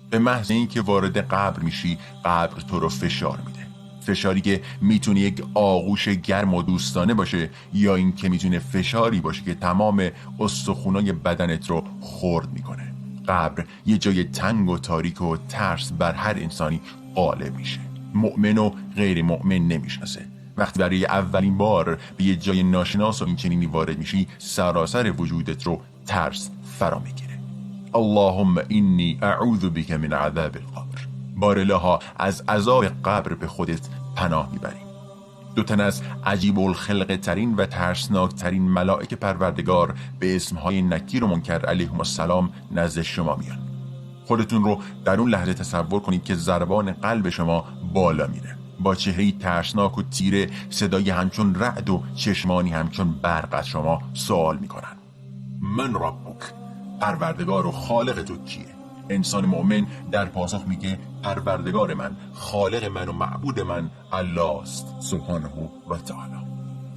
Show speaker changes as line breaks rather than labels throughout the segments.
به محض اینکه وارد قبر میشی، قبر تو رو فشار میده. فشاری که میتونه یک آغوش گرم و دوستانه باشه، یا این که میتونه فشاری باشه که تمام استخونای بدنت رو خرد میکنه. قبر یه جای تنگ و تاریک و ترس بر هر انسانی غالب میشه. مؤمن و غیر مؤمن نمیشناسه. وقتی برای اولین بار به یه جای ناشناس و این چنینی وارد میشی، سراسر وجودت رو ترس فرا میگیره. اللهم انی اعوذ بک من عذاب القبر. بارالها از عذاب قبر به خودت پناه میبریم. دو تن از عجیب الخلقه ترین و ترسناک ترین ملائک پروردگار به اسمهای نکیر و منکر علیهم السلام نزد شما میان. خودتون رو در اون لحظه تصور کنید که ضربان قلب شما بالا میره. با چهره‌ای ترسناک و تیره، صدای همچون رعد و چشمانی همچون برق از شما سوال میکنن: من ربک، پروردگار و خالق تو کیه؟ انسان مؤمن در پاسخ میگه: پروردگار من، خالق من و معبود من الله است سبحانه و تعالی.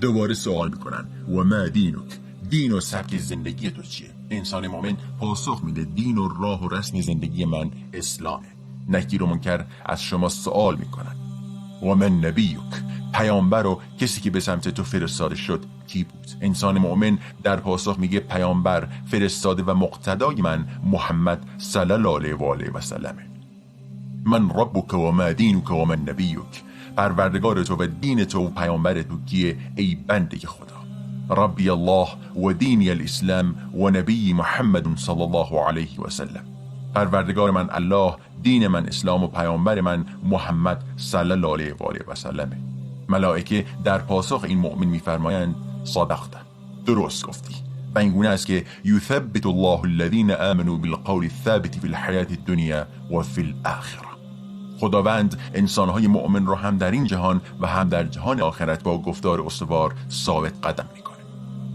دوباره سوال میکنن: و ما دینک، دین و سبک زندگی تو چیه؟ انسان مؤمن پاسخ میده: دین و راه و رسم زندگی من اسلامه. نکیر و منکر از شما سوال میکنن: و من نبیک، پیامبر و کسی که به سمت تو فرستاده شد کی بود؟ انسان مؤمن در پاسخ میگه: پیامبر، فرستاده و مقتدای من محمد صلی الله علیه و آله و سلمه. من ربک و ما دینک و من نبیک، پروردگار تو و دین تو و پیامبر تو کیه ای بنده خدا؟ ربی الله و دینی الاسلام و نبی محمد صلی الله علیه و سلم. پروردگار من الله، دین من اسلام و پیامبر من محمد صلی الله علیه و آله و سلمه. ملائکه در پاسخ این مؤمن میفرمایند: صدقت، درست گفتی. و این گونه است که یثبت الله الذین آمنوا بالقول الثابت فی الحیاة الدنیا و فی الاخره. خداوند انسانهای مؤمن را هم در این جهان و هم در جهان آخرت با گفتار استوار ثابت قدم میکنه.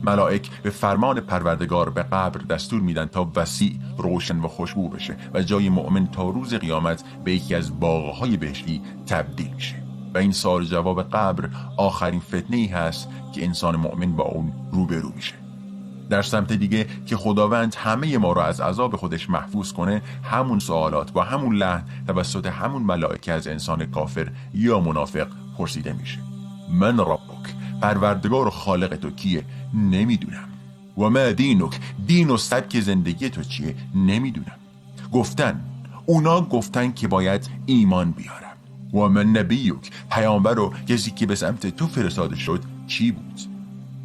ملائک به فرمان پروردگار به قبر دستور میدن تا وسیع، روشن و خوشبو بشه و جای مؤمن تا روز قیامت به یکی از باغهای بهشتی تبدیل میشه. و این سوال جواب قبر آخرین فتنه‌ای هست که انسان مؤمن با اون روبرو میشه. در سمت دیگه که خداوند همه ما را از عذاب خودش محفوظ کنه، همون سوالات با همون لحن توسط همون ملائکه از انسان کافر یا منافق پرسیده میشه: من ربک، پروردگار و خالق تو کیه؟ نمیدونم. و ما دینک، دین و سبک زندگی تو چیه؟ نمیدونم. اونا گفتن که باید ایمان بیارم. و من نبیک، پیامبر و کسی که به سمت تو فرستاده شد کی بود؟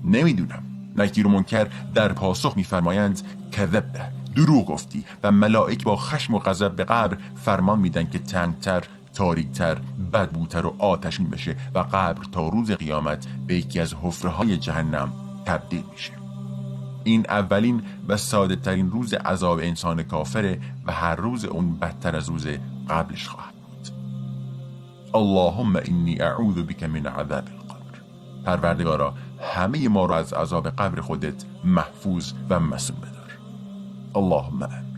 نمیدونم. نکیر و منکر در پاسخ میفرمایند: کذبت، دروغ گفتی. و ملائک با خشم و غضب به قبر فرمان میدن که تنگتر، تاریکتر، بدبوتر و آتشین بشه و قبر تا روز قیامت به یکی از حفره‌های جهنم تبدیل میشه. این اولین و ساده ترین روز عذاب انسان کافره و هر روز اون بدتر از روز قبلش خواهد بود. اللهم انی اعوذ بک من عذاب القبر. پروردگارا، همه ما را از عذاب قبر خودت محفوظ و معصوم بدار. اللهم آمین.